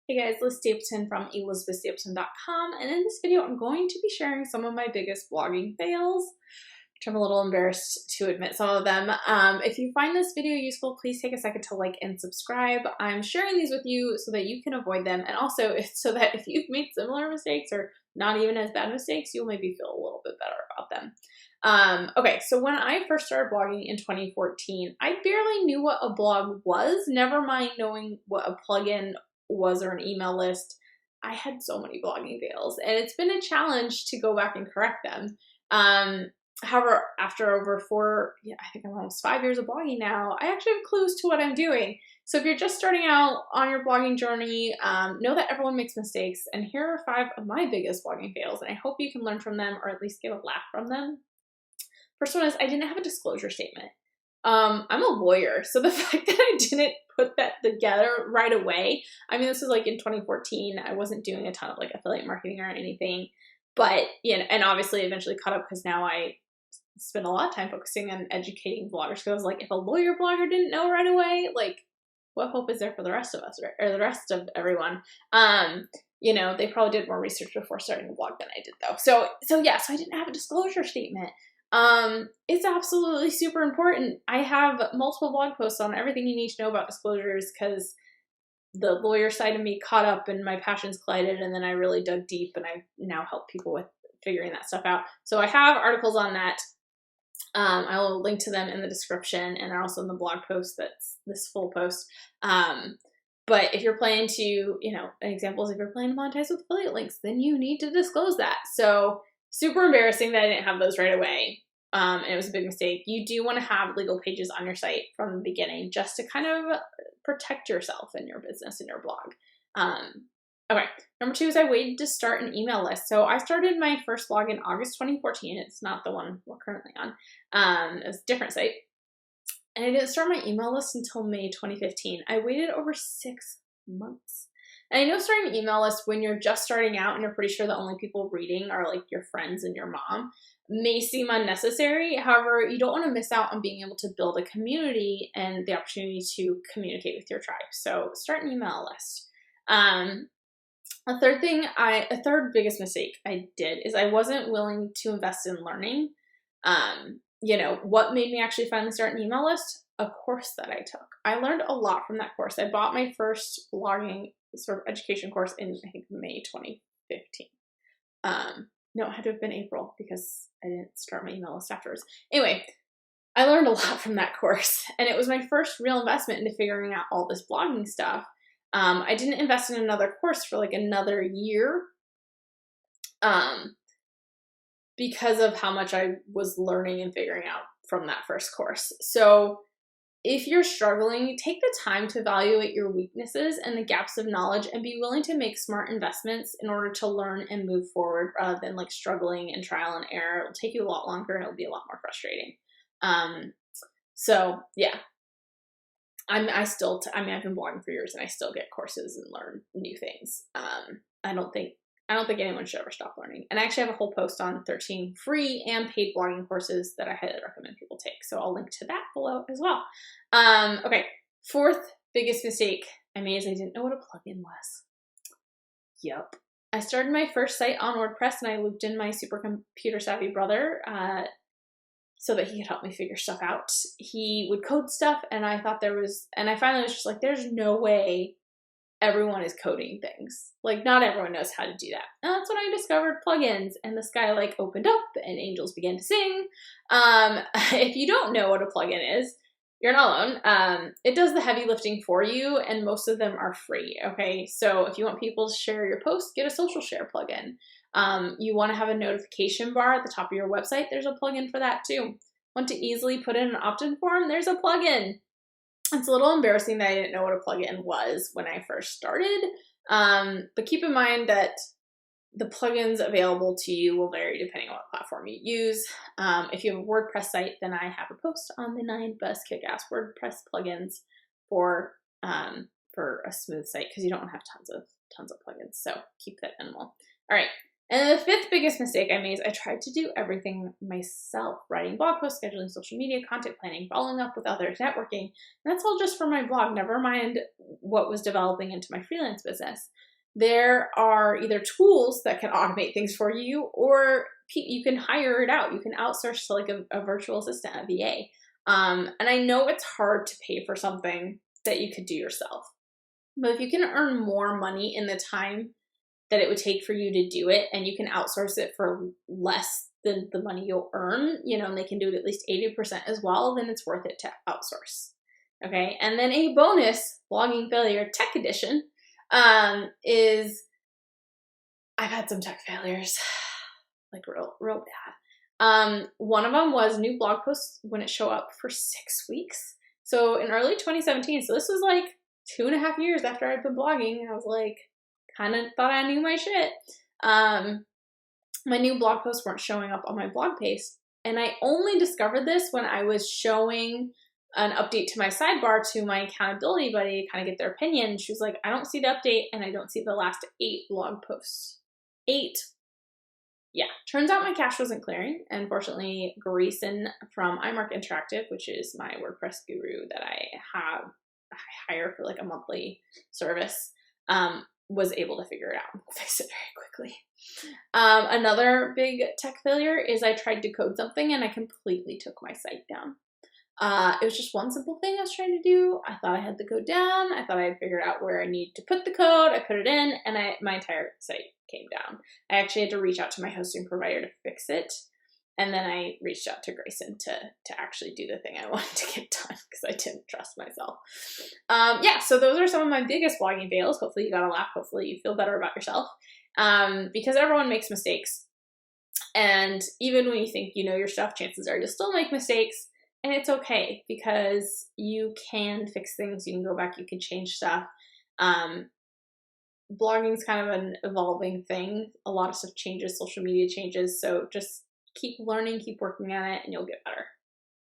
Hey guys, Liz Stapleton from elizabethstapleton.com, and in this video I'm going to be sharing some of my biggest blogging fails, which I'm a little embarrassed to admit some of them. If you find this video useful, please take a second to like and subscribe. I'm sharing these with you so that you can avoid them, and also so that if you've made similar mistakes or not even as bad mistakes, you'll maybe feel a little bit better about them. Okay, so when I first started blogging in 2014, I barely knew what a blog was, never mind knowing what a plugin was or an email list. I had so many blogging fails, and it's been a challenge to go back and correct them. However, after over I think I'm almost 5 years of blogging now, I actually have clues to what I'm doing. So if you're just starting out on your blogging journey, know that everyone makes mistakes, and here are 5 of my biggest blogging fails, and I hope you can learn from them or at least get a laugh from them. First one is I didn't have a disclosure statement. I'm a lawyer, so the fact that I didn't put that together right away, I mean, this was like in 2014, I wasn't doing a ton of like affiliate marketing or anything, but, you know, and obviously eventually caught up because now I spend a lot of time focusing on educating bloggers. Because I was like, if a lawyer blogger didn't know right away, like, what hope is there for the rest of us, or the rest of everyone? You know, they probably did more research before starting the blog than I did though. So I didn't have a disclosure statement. It's absolutely super important. I have multiple blog posts on everything you need to know about disclosures because the lawyer side of me caught up and my passions collided, and then I really dug deep and I now help people with figuring that stuff out. So I have articles on that. I will link to them in the description, and they're also in the blog post that's this full post. But if you're planning to, you know, an example is if you're planning to monetize with affiliate links, then you need to disclose that. So super embarrassing that I didn't have those right away. And it was a big mistake. You do want to have legal pages on your site from the beginning just to kind of protect yourself and your business and your blog. Okay, number 2 is I waited to start an email list. So I started my first blog in August 2014. It's not the one we're currently on. It was a different site. And I didn't start my email list until May 2015. I waited over 6 months. And I know starting an email list when you're just starting out and you're pretty sure the only people reading are like your friends and your mom may seem unnecessary. However, you don't want to miss out on being able to build a community and the opportunity to communicate with your tribe. So start an email list. A third biggest mistake I did is I wasn't willing to invest in learning. You know, what made me actually finally start an email list? A course that I took. I learned a lot from that course. I bought my first blogging sort of education course in, I think, May 2015. No, it had to have been April because I didn't start my email list afterwards. Anyway, I learned a lot from that course, and it was my first real investment into figuring out all this blogging stuff. I didn't invest in another course for like another year because of how much I was learning and figuring out from that first course. So if you're struggling, take the time to evaluate your weaknesses and the gaps of knowledge and be willing to make smart investments in order to learn and move forward rather than like struggling and trial and error. It'll take you a lot longer and it'll be a lot more frustrating. So yeah, I've been blogging for years and I still get courses and learn new things. I don't think anyone should ever stop learning. And I actually have a whole post on 13 free and paid blogging courses that I highly recommend people take. So I'll link to that below as well. Okay, 4th biggest mistake I made is I didn't know what a plugin was. Yep. I started my first site on WordPress and I looped in my super computer savvy brother so that he could help me figure stuff out. He would code stuff and I finally was just like, there's no way everyone is coding things. Like, not everyone knows how to do that. And that's when I discovered plugins, and the sky like opened up and angels began to sing. If you don't know what a plugin is, you're not alone. It does the heavy lifting for you, and most of them are free, okay? So if you want people to share your post, get a social share plugin. You want to have a notification bar at the top of your website, there's a plugin for that too. Want to easily put in an opt-in form, there's a plugin. It's a little embarrassing that I didn't know what a plugin was when I first started, but keep in mind that the plugins available to you will vary depending on what platform you use. If you have a WordPress site, then I have a post on the 9 best kick-ass WordPress plugins for a smooth site because you don't want to have tons of plugins. So keep that minimal. All right, And the fifth biggest mistake I made is I tried to do everything myself, writing blog posts, scheduling social media, content planning, following up with others, networking. And that's all just for my blog, never mind what was developing into my freelance business. There are either tools that can automate things for you, or you can hire it out. You can outsource to like a virtual assistant, a VA. And I know it's hard to pay for something that you could do yourself. But if you can earn more money in the time that it would take for you to do it, and you can outsource it for less than the money you'll earn, and they can do it at least 80% as well, then it's worth it to outsource. Okay. And then a bonus blogging failure tech edition is I've had some tech failures, like real bad. One of them was new blog posts wouldn't show up for 6 weeks. So in early 2017, so this was like 2.5 years after I'd been blogging, I was like, kind of thought I knew my shit. My new blog posts weren't showing up on my blog page. And I only discovered this when I was showing an update to my sidebar to my accountability buddy to kind of get their opinion. She was like, I don't see the update and I don't see the last 8 blog posts. 8. Yeah, turns out my cache wasn't clearing. And fortunately, Grayson from iMark Interactive, which is my WordPress guru that I hire for like a monthly service, was able to figure it out and fix it very quickly. Another big tech failure is I tried to code something and I completely took my site down. It was just one simple thing I was trying to do. I thought I had the code down. I thought I had figured out where I needed to put the code. I put it in and my entire site came down. I actually had to reach out to my hosting provider to fix it. And then I reached out to Grayson to actually do the thing I wanted to get done because I didn't trust myself. Yeah, so those are some of my biggest blogging fails. Hopefully you got a laugh. Hopefully you feel better about yourself, because everyone makes mistakes. And even when you think you know your stuff, chances are you'll still make mistakes. And it's okay because you can fix things. You can go back. You can change stuff. Blogging is kind of an evolving thing. A lot of stuff changes. Social media changes. So just keep learning, keep working on it, and you'll get better.